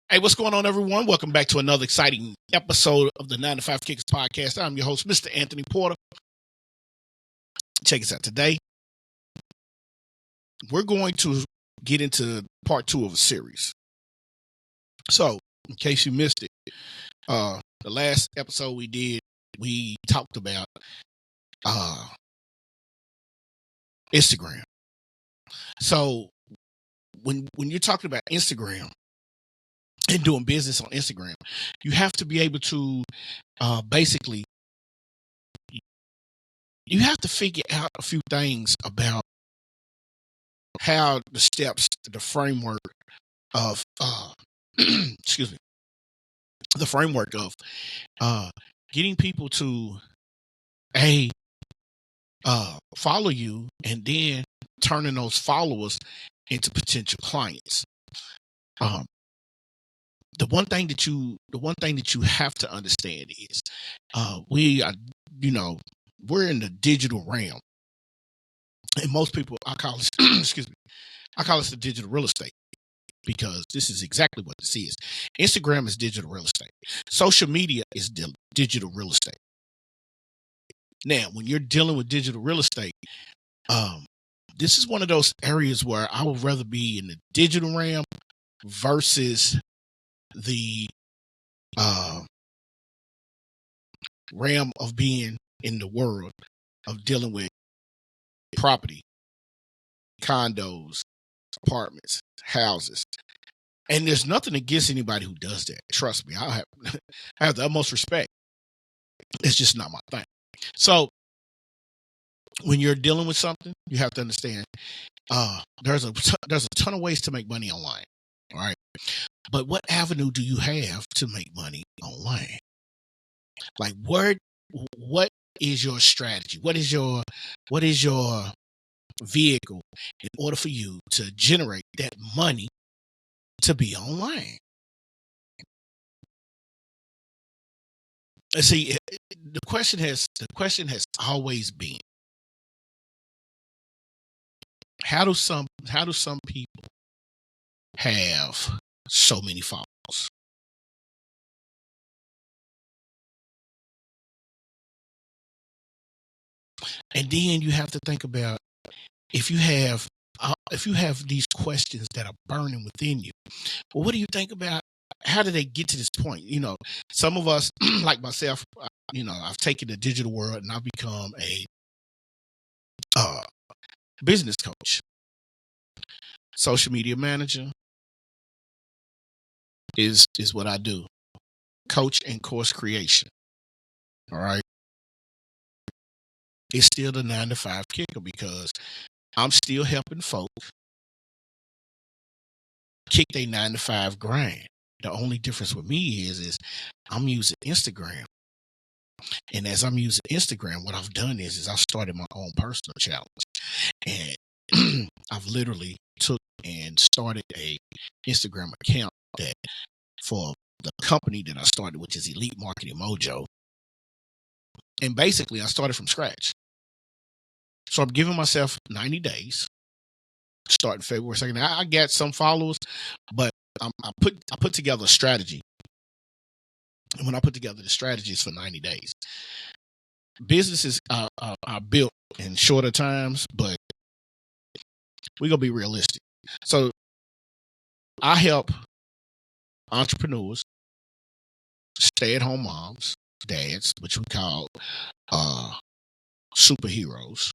Hey, what's going on, everyone? Welcome back to another exciting episode of the 9 to 5 Kickers podcast. I'm your host, Mr. Anthony Porter. Check us out today. We're going to get into part 2 of a series. So, in case you missed it, the last episode we did, we talked about Instagram. So, when you're talking about Instagram and doing business on Instagram, you have to be able to basically, you have to figure out a few things about how the steps, the framework of, excuse me, the framework of getting people to follow you, and then turning those followers into potential clients. The one thing that you have to understand is we are, we're in the digital realm, and most people, I call it excuse me, I call it the digital real estate, because this is exactly what this is. Instagram is digital real estate. Social media is digital real estate. Now, when you're dealing with digital real estate, this is one of those areas where I would rather be in the digital realm versus the realm of being in the world of dealing with property, condos, apartments, houses. And there's nothing against anybody who does that. Trust me, I have the utmost respect. It's just not my thing. So when you're dealing with something, you have to understand there's a ton of ways to make money online. All right. But what avenue do you have to make money online? Like, what is your strategy? What is your vehicle in order for you to generate that money to be online? See, the question has always been, how do some people have so many followers? And then you have to think about, if you have these questions that are burning within you, well, what do you think about, how did they get to this point? Some of us, like myself, I've taken the digital world and I've become a business coach, social media manager is what I do. Coach and course creation. All right. It's still the 9 to 5 kicker, because I'm still helping folk kick their 9 to 5 grind. The only difference with me is I'm using Instagram. And as I'm using Instagram, what I've done is I've started my own personal challenge. And I've literally took and started a Instagram account that for the company that I started, which is Elite Marketing Mojo. And basically, I started from scratch. So I'm giving myself 90 days, starting February 2nd. I got some followers, but I put together a strategy. And when I put together the strategies for 90 days, businesses are built in shorter times, but we're going to be realistic. So I help entrepreneurs, stay-at-home moms, dads, which we call superheroes,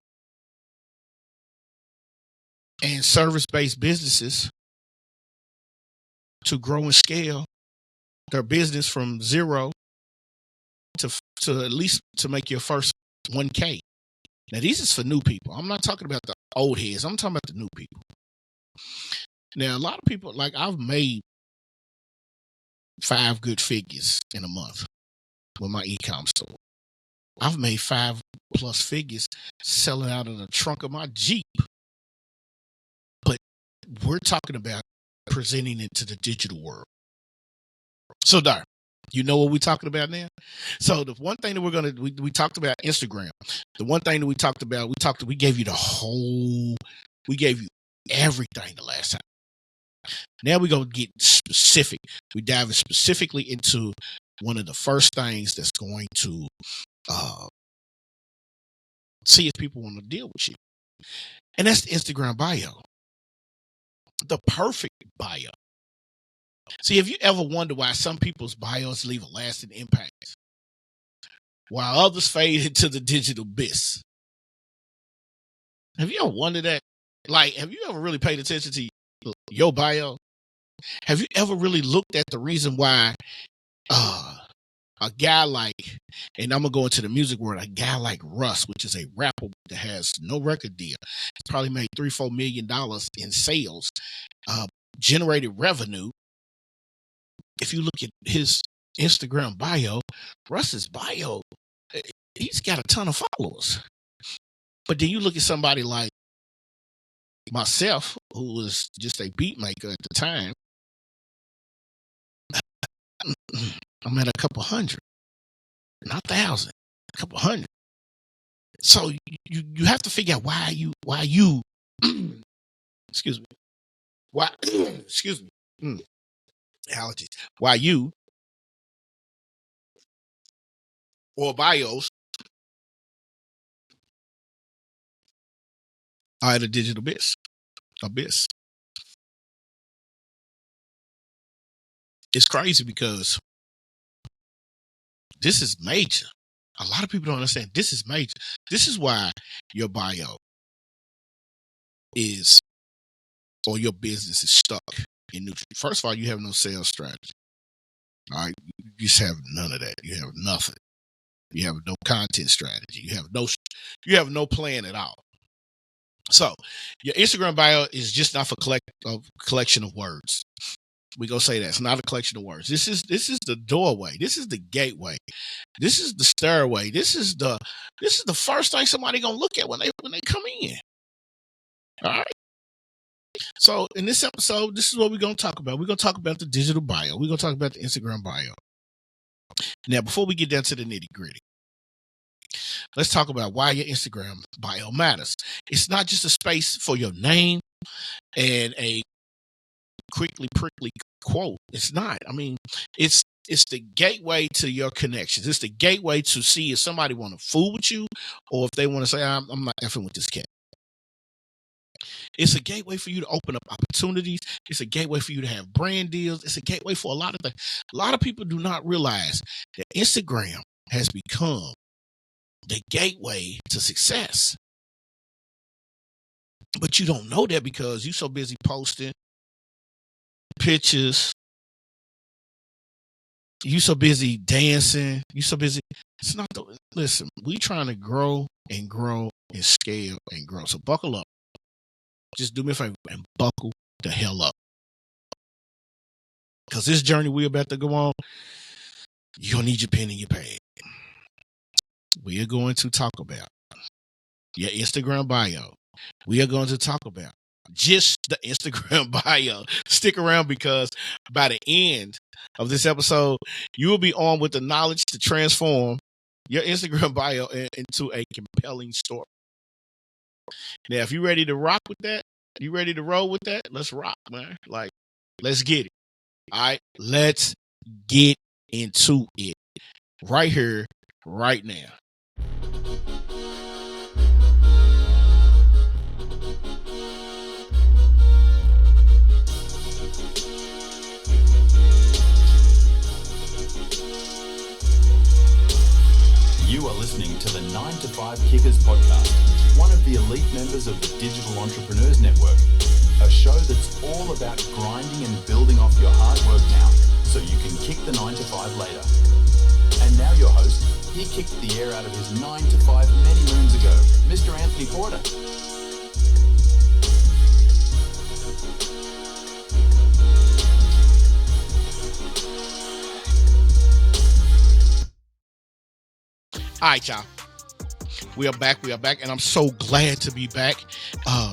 and service-based businesses to grow and scale their business from zero to at least to make your first 1K. Now, this is for new people. I'm not talking about the old heads. I'm talking about the new people. Now, a lot of people, like, I've made 5 good figures in a month with my e-com store. I've made 5+ figures selling out of the trunk of my Jeep. But we're talking about presenting it to the digital world. So, Dar, you know what we're talking about now? So the one thing that we talked about Instagram. The one thing that we talked about, we gave you everything the last time. Now we're going to get specific. We diving specifically into one of the first things that's going to see if people want to deal with you. And that's the Instagram bio. The perfect bio. See, if you ever wonder why some people's bios leave a lasting impact, while others fade into the digital abyss. Have you ever wondered that? Like, have you ever really paid attention to your bio? Have you ever really looked at the reason why a guy like, and I'm going to go into the music world, a guy like Russ, which is a rapper that has no record deal, he's probably made $3-4 million in sales, generated revenue. If you look at his Instagram bio, Russ's bio, he's got a ton of followers. But then you look at somebody like myself, who was just a beat maker at the time, I'm at a couple hundred, not 1,000, a couple hundred. So you have to figure out why you excuse me, excuse me, allergies, why you or bios are at a digital abyss. It's crazy because this is major. A lot of people don't understand this is major. This is why your bio is, or your business is stuck in neutral. First of all, you have no sales strategy. All right. You just have none of that. You have nothing. You have no content strategy. You have no plan at all. So your Instagram bio is just not for collection of words. We go say that it's not a collection of words. This is the doorway. This is the gateway. This is the stairway. This is the first thing somebody gonna look at when they come in. All right. So in this episode, this is what we're gonna talk about. We're gonna talk about the digital bio. We're gonna talk about the Instagram bio. Now, before we get down to the nitty gritty, let's talk about why your Instagram bio matters. It's not just a space for your name and a quickly prickly quote. It's not. I mean, it's the gateway to your connections. It's the gateway to see if somebody want to fool with you or if they want to say, I'm not effing with this cat. It's a gateway for you to open up opportunities. It's a gateway for you to have brand deals. It's a gateway for a lot of things. A lot of people do not realize that Instagram has become the gateway to success. But you don't know that because you're so busy posting pictures. You so busy dancing. You so busy. It's not the, listen, we trying to grow and scale and grow. So buckle up. Just do me a favor and buckle the hell up. Because this journey we're about to go on, you're going to need your pen and your pad. We are going to talk about your Instagram bio. We are going to talk about just the Instagram bio. Stick around because by the end of this episode, you will be armed with the knowledge to transform your Instagram bio into a compelling story. Now, if you're ready to rock with that, you ready to roll with that, let's rock, man. Like, let's get it. All right, let's get into it right here, right now. You are listening to the 9 to 5 Kickers podcast, one of the elite members of the Digital Entrepreneurs Network, a show that's all about grinding and building off your hard work now so you can kick the 9 to 5 later. And now your host, he kicked the air out of his 9 to 5 many moons ago, Mr. Anthony Porter. All right, y'all. We are back, and I'm so glad to be back.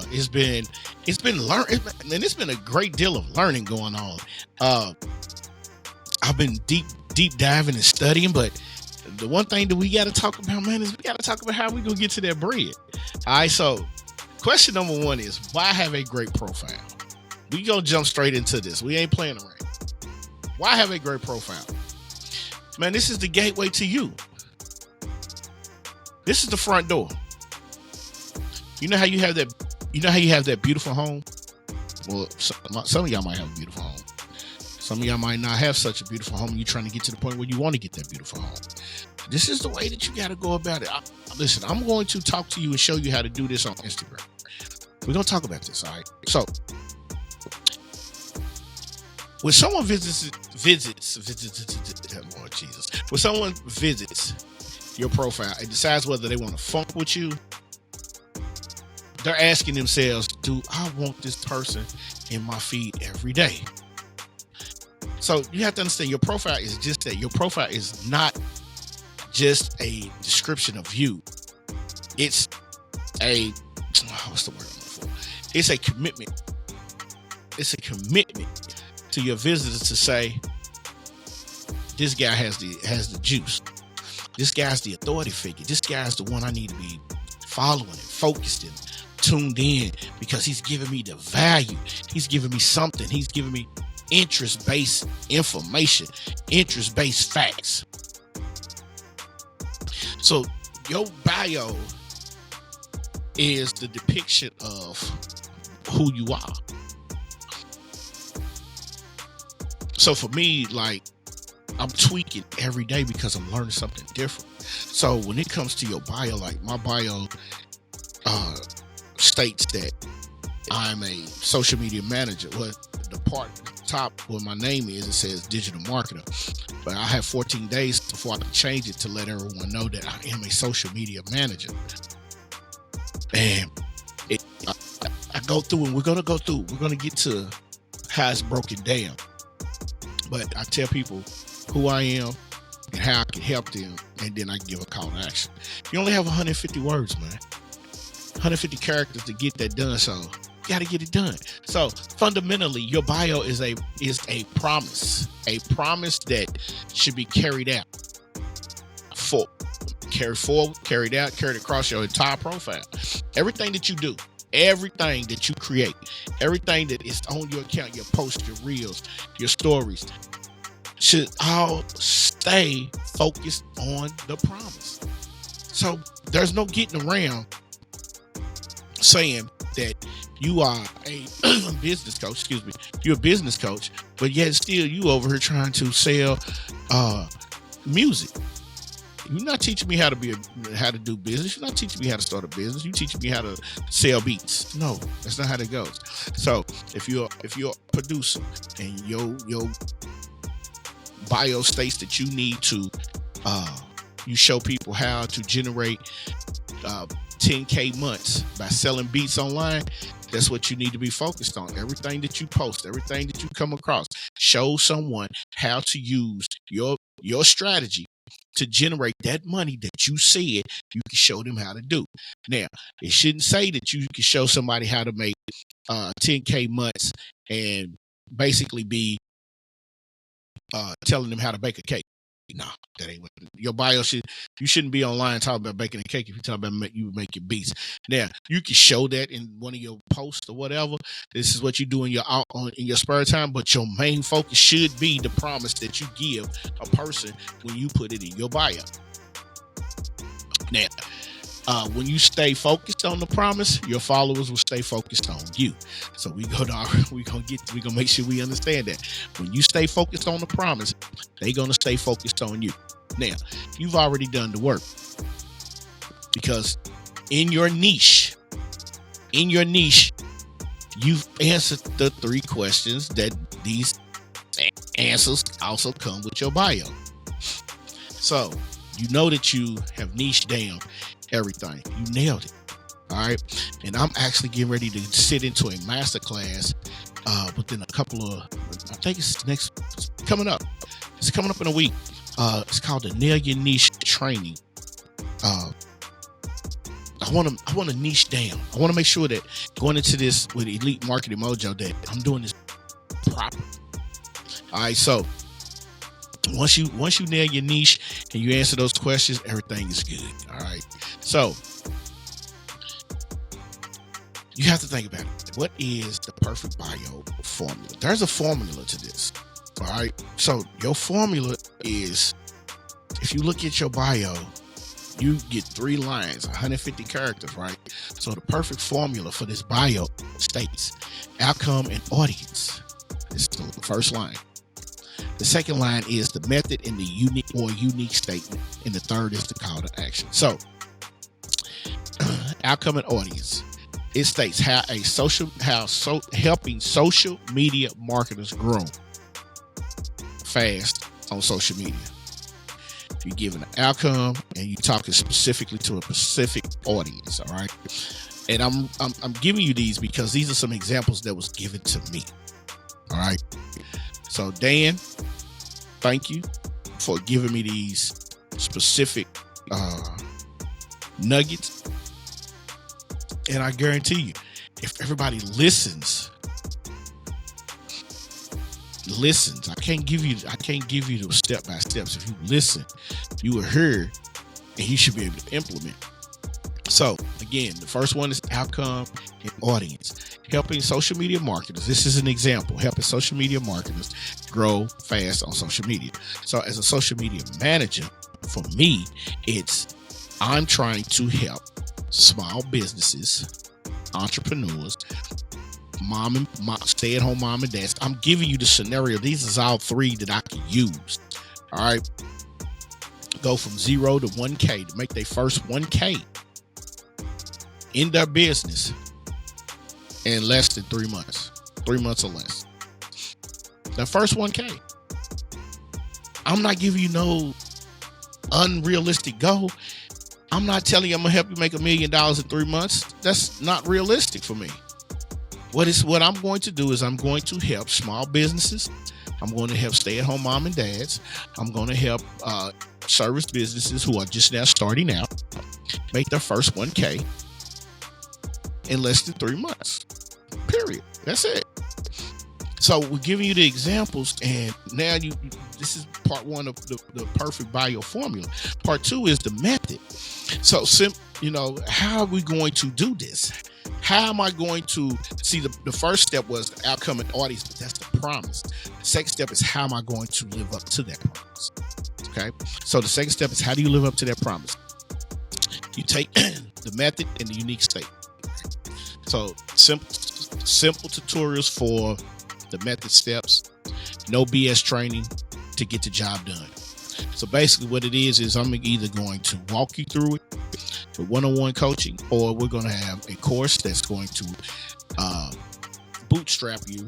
It's been a great deal of learning going on. I've been deep diving and studying, but the one thing that we got to talk about, man, is we got to talk about how we gonna get to that bread. All right, so question number one is, why have a great profile? We gonna jump straight into this. We ain't playing around. Why have a great profile? Man, this is the gateway to you. This is the front door. You know how you have that. You know how you have that beautiful home. Well, some of y'all might have a beautiful home. Some of y'all might not have such a beautiful home. You're trying to get to the point where you want to get that beautiful home. This is the way that you got to go about it. Listen, I'm going to talk to you and show you how to do this on Instagram. We're going to talk about this, all right? So, when someone visits, Lord Jesus, when someone visits your profile and decides whether they want to funk with you, they're asking themselves, do I want this person in my feed every day? So you have to understand your profile is just that. Your profile is not just a description of you. It's a, what's the word I'm looking for? It's a commitment. It's a commitment to your visitors to say, this guy has the juice. This guy's the authority figure. This guy's the one I need to be following and focused and tuned in, because he's giving me the value. He's giving me something. He's giving me interest-based information, interest-based facts. So your bio is the depiction of who you are. So for me, like, I'm tweaking every day because I'm learning something different. So when it comes to your bio, like my bio states that I'm a social media manager. Well, the part at the top where my name is, it says digital marketer. But I have 14 days before I can change it to let everyone know that I am a social media manager. And I go through, and we're going to get to how it's broken down. But I tell people who I am and how I can help them, and then I give a call to action. You only have 150 words, man. 150 characters to get that done, so you got to get it done. So fundamentally, your bio is a promise that should be carried out. Carried forward, carried out, carried across your entire profile. Everything that you do, everything that you create, everything that is on your account, your posts, your reels, your stories, should all stay focused on the promise. So there's no getting around saying that you are a business coach, you're a business coach, but yet still you over here trying to sell music. You're not teaching me how to do business. You're not teaching me how to start a business. You're teaching me how to sell beats. No, that's not how that goes. So if you're a producer and your bio states that you need to you show people how to generate 10K months by selling beats online, that's what you need to be focused on. Everything that you post, everything that you come across, show someone how to use your strategy to generate that money that you said you can show them how to do. Now, it shouldn't say that you can show somebody how to make 10K months and basically be telling them how to bake a cake. No, that ain't what your bio should. You shouldn't be online talking about baking a cake if you're talking about you making beats. Now, you can show that in one of your posts or whatever. This is what you do in your spare time, but your main focus should be the promise that you give a person when you put it in your bio. Now, when you stay focused on the promise, your followers will stay focused on you. So we're gonna make sure we understand that. When you stay focused on the promise, they're gonna stay focused on you. Now, you've already done the work, because in your niche, you've answered the 3 questions that these answers also come with your bio. So you know that you have niched down everything. You nailed it. All right. And I'm actually getting ready to sit into a masterclass within a couple of, I think it's coming up. It's coming up in a week. It's called the Nail Your Niche Training. I want to niche down. I want to make sure that going into this with Elite Marketing Mojo that I'm doing this proper. All right. So once you nail your niche and you answer those questions, everything is good. All right. So you have to think about it. What is the perfect bio formula? There's a formula to this. All right. So your formula is, if you look at your bio, you get 3 lines, 150 characters, right? So the perfect formula for this bio states outcome and audience. This is the first line. The second line is the method in the unique statement. And the third is the call to action. So outcome and audience. It states helping social media marketers grow fast on social media. You're giving an outcome and you're talking specifically to a specific audience. All right. And I'm giving you these because these are some examples that was given to me. All right. So Dan, thank you for giving me these specific nuggets. And I guarantee you, if everybody listens, I can't give you the step by steps. If you listen, you will hear, and you should be able to implement. So again, the first one is outcome and audience. Helping social media marketers. This is an example. Helping social media marketers grow fast on social media. So as a social media manager, for me, I'm trying to help small businesses, entrepreneurs, stay-at-home mom and dads. I'm giving you the scenario. These are all 3 that I can use. All right. Go from 0 to 1K to make their first 1K in their business in less than 3 months. 3 months or less. The first 1K. I'm not giving you no unrealistic goal. I'm not telling you I'm gonna help you make $1 million in 3 months. That's not realistic for me. What I'm going to do is I'm going to help small businesses. I'm going to help stay-at-home mom and dads. I'm going to help service businesses who are just now starting out make their first 1K in less than 3 months. Period. That's it. So we're giving you the examples, and now this is part 1 of the perfect bio formula. Part 2 is the method. So how are we going to do this? How am I going to see the first step was the outcome and audience, but that's the promise. The second step is how am I going to live up to that promise? Okay. So the second step is how do you live up to that promise? You take the method and the unique statement. So simple tutorials for the method steps, no BS training to get the job done. So basically what it is I'm either going to walk you through it with one-on-one coaching, or we're going to have a course that's going to bootstrap you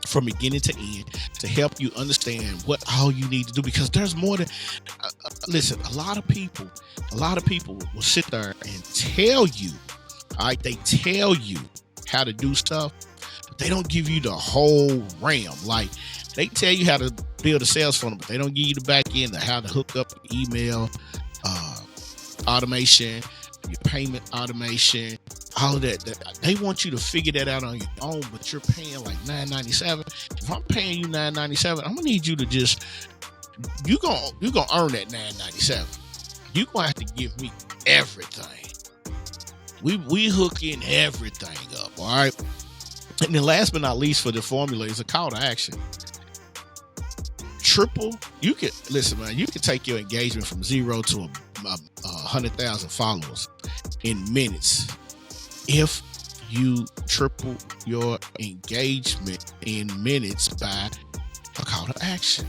from beginning to end to help you understand what all you need to do, because there's more than listen, a lot of people will sit there and tell you, all right, they tell you how to do stuff, but they don't give you the whole RAM. Like, they tell you how to build a sales funnel, but they don't give you the back end of how to hook up email, automation, your payment automation, all of that. They want you to figure that out on your own, but you're paying like $9.97. If I'm paying you $9.97, I'm gonna need you to you're gonna earn that $9.97. You're gonna have to give me everything. We hook in everything up, all right? And then last but not least for the formula is a call to action. You can take your engagement from 0 to 100,000 followers in minutes if you triple your engagement in minutes by a call to action.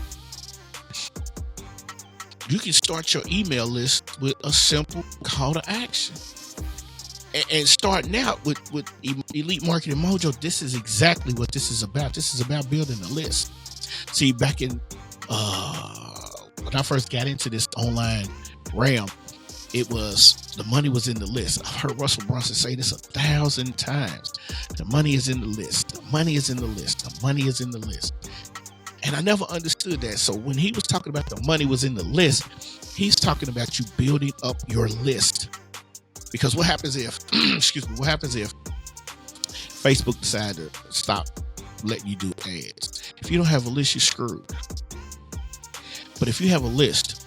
You can start your email list with a simple call to action. And starting out with Elite Marketing Mojo, this is exactly what this is about. This is about building a list. See, back in when I first got into this online realm, it was the money was in the list. I've heard Russell Brunson say this 1,000 times. The money is in the list. The money is in the list. The money is in the list. And I never understood that. So when he was talking about the money was in the list, he's talking about you building up your list. Because what happens if, what happens if Facebook decided to stop letting you do ads? If you don't have a list, you're screwed. But if you have a list,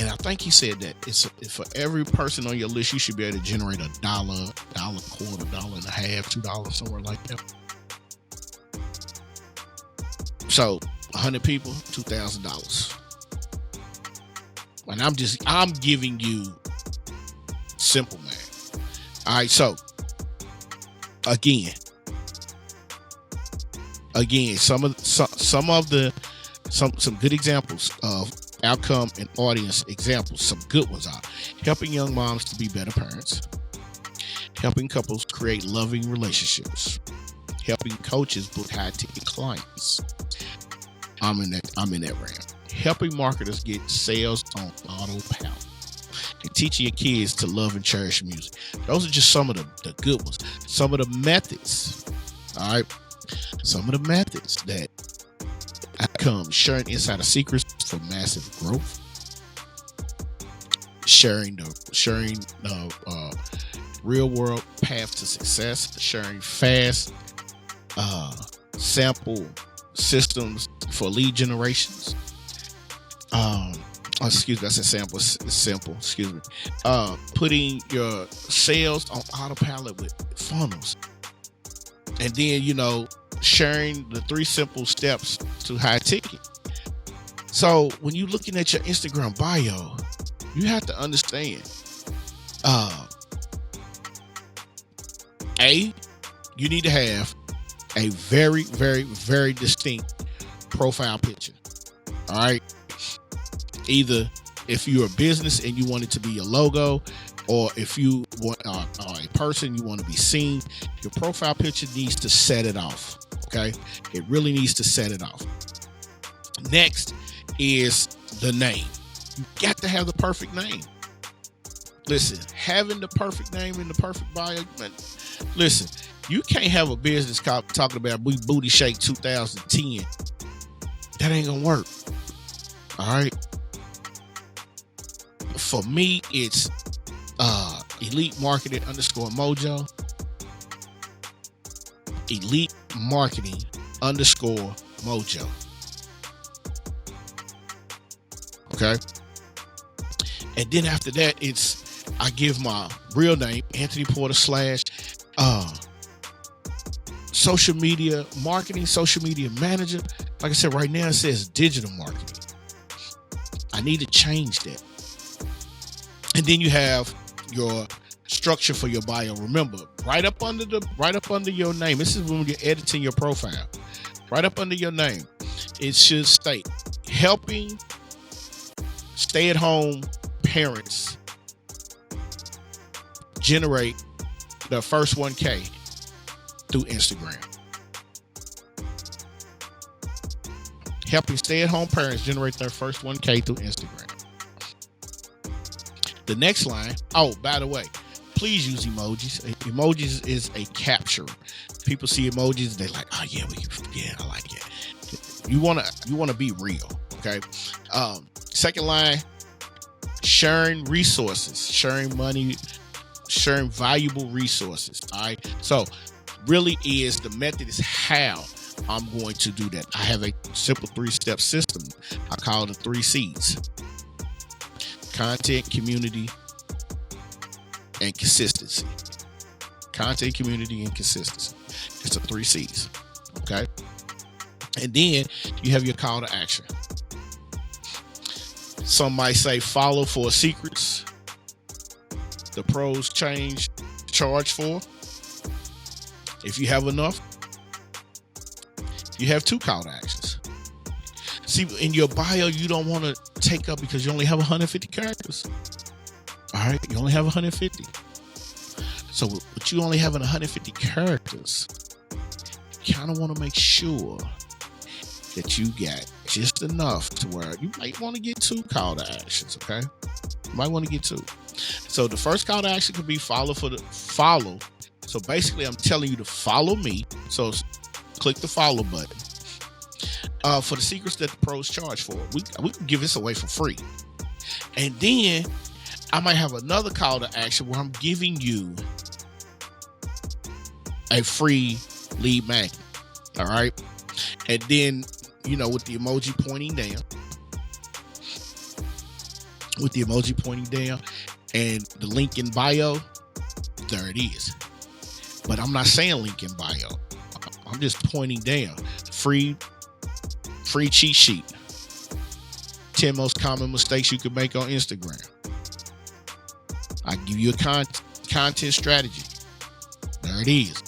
And I think he said that it's for every person on your list, you should be able to generate $1, $1.25, $1.50, $2, somewhere like that. So 100 people, $2,000. And I'm giving you simple math. All right. So again, some good examples of outcome and audience examples. Some good ones are helping young moms to be better parents, helping couples create loving relationships, helping coaches book high ticket clients. I'm in that round. Helping marketers get sales on autopilot, and teaching your kids to love and cherish music. Those are just some of the good ones. Some of the methods. All right. Some of the methods that come: sharing insider secrets for massive growth, sharing the real world path to success, sharing fast sample systems for lead generations. Excuse me, I said sample. It's simple. Excuse me. Putting your sales on autopilot with funnels, and then sharing the 3 simple steps to high ticket. So when you're looking at your Instagram bio, you have to understand, you need to have a very, very, very distinct profile picture. All right. Either if you're a business and you want it to be your logo, or if you want are a person, you want to be seen, your profile picture needs to set it off. Okay. It really needs to set it off. Next is the name. You got to have the perfect name. Listen, having the perfect name in the perfect bio, man, listen, you can't have a business talking about We Booty Shake 2010. That ain't gonna work. All right. For me, it's Elite Marketing _Mojo. Elite Marketing _Mojo. Okay. And then after that, I give my real name, Anthony Porter / social media marketing, social media manager. Like I said, right now it says digital marketing. I need to change that. And then you have your structure for your bio. Remember, right up under your name. This is when you're editing your profile. Right up under your name, it should state helping stay-at-home parents generate their first 1K through Instagram. Helping stay-at-home parents generate their first 1K through Instagram. The next line, by the way, please use emojis. Emojis is a capture. People see emojis, they're like, oh yeah, I like it. You wanna be real, okay? Second line, sharing resources, sharing money, sharing valuable resources. All right. So really the method is how I'm going to do that. I have a simple 3-step system. I call it the 3 C's: content, community, and consistency. Content, community, and consistency. It's the 3 C's. Okay. And then you have your call to action. Some might say follow for secrets the pros charge for. If you have enough, you have 2 call to actions. See, in your bio, you don't want to take up because you only have 150 characters. All right, you only have 150. So with you only having 150 characters, you kind of want to make sure that you got just enough to where you might want to get 2 call to actions. Okay, you might want to get 2. So the first call to action could be follow. So basically, I'm telling you to follow me. So click the follow button. For the secrets that the pros charge for, we can give this away for free. And then I might have another call to action where I'm giving you a free lead magnet. All right. And then, with the emoji pointing down. with the emoji pointing down and the link in bio, there it is. But I'm not saying link in bio. I'm just pointing down. Free cheat sheet. 10 most common mistakes you could make on Instagram. I give you a content strategy. There it is.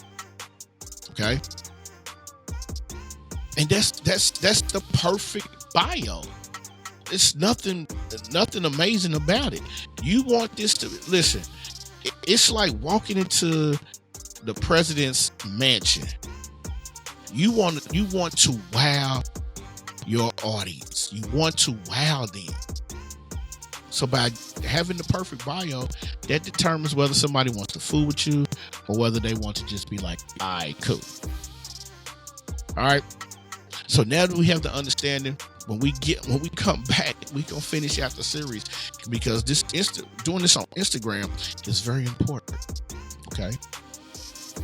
Okay. And that's the perfect bio. It's nothing amazing about it. You want this to listen. It's like walking into the president's mansion. You want to wow your audience. You want to wow them. So by having the perfect bio, that determines whether somebody wants to fool with you or whether they want to just be like, all right, cool. All right. So now that we have the understanding, when we come back, we gonna finish out the series, because doing this on Instagram is very important. Okay,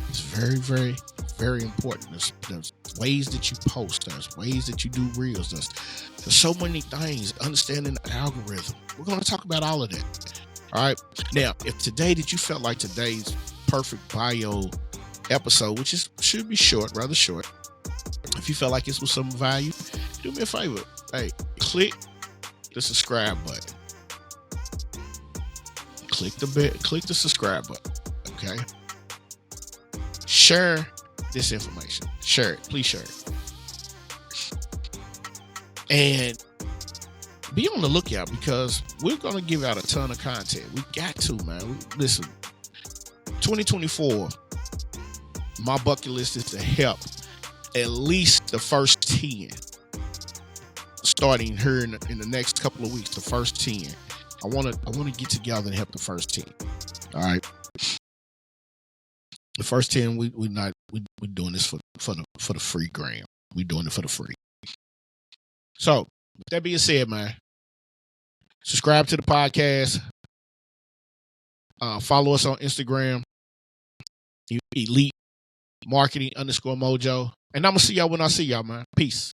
it's very, very, very important. There's ways that you post. There's ways that you do reels. There's so many things. Understanding the algorithm. We're gonna talk about all of that. All right. Now, if today that you felt like today's perfect bio episode, which should be short, rather short. If you felt like this was some value, do me a favor. Hey, click the subscribe button. Click the subscribe button. Okay. Share this information. Share it. Please share it. And be on the lookout, because we're going to give out a ton of content. We got to, man. Listen, 2024, my bucket list is to help at least the first 10, starting here in the next couple of weeks. The first 10, I want to get together and help the first 10. All right, the first 10, we're doing this for the free gram. We're doing it for the free. So with that being said, man, subscribe to the podcast. Follow us on Instagram, Elite Marketing _Mojo. And I'm going to see y'all when I see y'all, man. Peace.